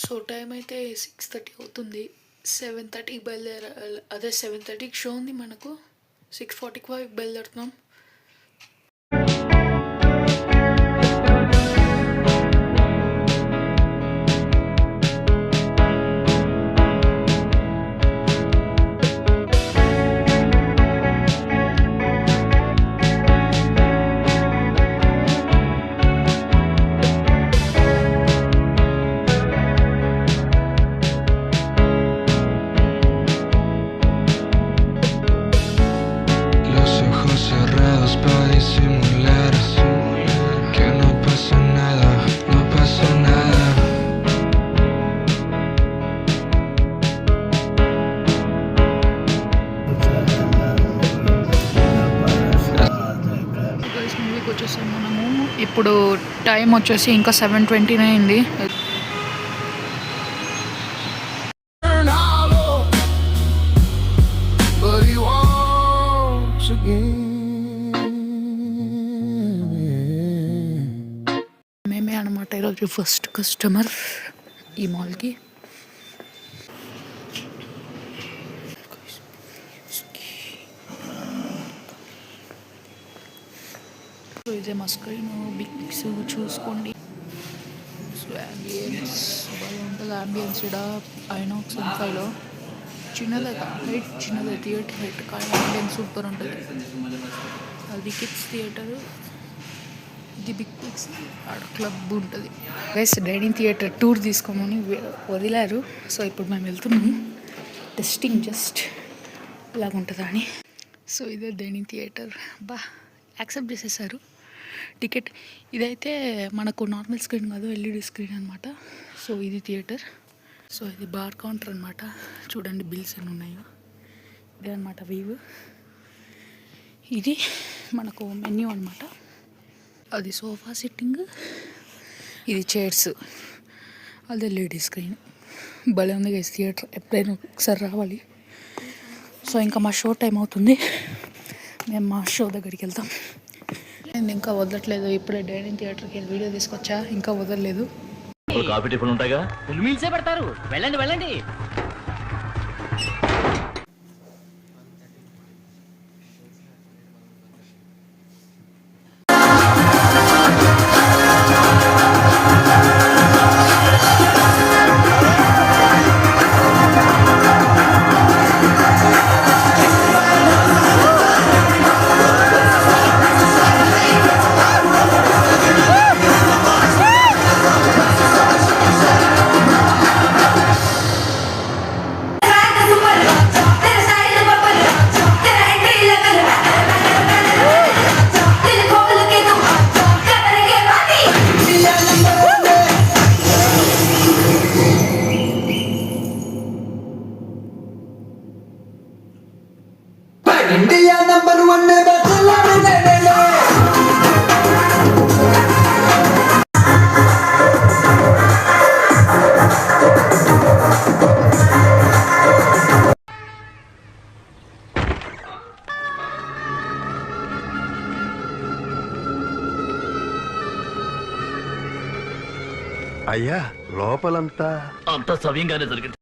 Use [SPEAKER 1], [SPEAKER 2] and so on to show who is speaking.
[SPEAKER 1] So time అయితే 6:30 అవుతుంది. 7:30కి అదే 7:30కి షో ఉంది మనకు. 6:45 బయలుదేరుతున్నాం. వచ్చేసాం మనము. ఇప్పుడు టైం వచ్చేసి ఇంకా 7:29 అయింది. మేమే అనమాట ఈరోజు ఫస్ట్ కస్టమర్ ఈ మాల్కి. సో ఇదే మా స్క్రీన్, బిగ్ పిక్స్ చూసుకోండి. సో అంబియన్స్ బాగా ఉంటుంది. అంబియన్స్ ఇక్కడ ఐనాక్స్ ఇన్ఫైలో చిన్నదే, హైట్ చిన్నదే, థియేటర్ హైట్ కానీ అంబియన్స్ సూపర్ ఉంటుంది. అది కిడ్స్ థియేటర్, ఇది బిగ్ పిక్స్, ఆడ క్లబ్ ఉంటుంది. వెస్ట్ డైనింగ్ థియేటర్ టూర్ తీసుకోమని వదిలారు. సో ఇప్పుడు మేము వెళ్తున్నాము టెస్టింగ్, జస్ట్ ఇలాగుంటుందా అని. సో ఇదే డైనింగ్ థియేటర్. యాక్సెప్ట్ చేసేసారు టికెట్. ఇదైతే మనకు నార్మల్ స్క్రీన్ కాదు, ఎల్ఈడి స్క్రీన్ అనమాట. సో ఇది థియేటర్. సో ఇది బార్ కౌంటర్ అనమాట. చూడండి బిల్స్ ఎన్ని ఉన్నాయో. ఇదే అనమాట వ్యూ. ఇది మనకు మెన్యూ అనమాట. అది సోఫా సిట్టింగ్, ఇది చైర్స్, అది ఎల్ఈడి స్క్రీన్. భలే ఉంది గైస్ థియేటర్. ఎప్పుడైనా ఒకసారి రావాలి. సో ఇంకా మా షో టైం అవుతుంది. మేము మా షో దగ్గరికి వెళ్తాం. నేను ఇంకా వదలట్లేదు. ఇప్పుడే డైనింగ్ థియేటర్కి వెళ్ళి వీడియో తీసుకొచ్చా, ఇంకా వదలలేదు.
[SPEAKER 2] కాఫీ టిఫిన్ ఉంటాయిగా,
[SPEAKER 3] ఫుల్ మీల్సే పెడతారు. వెళ్ళండి వెళ్ళండి.
[SPEAKER 4] इंडिया नंबर 1 में बैठला रे ले
[SPEAKER 2] అయ్యా లోపలంతా
[SPEAKER 3] అంతా సవ్యంగానే జరిగింది.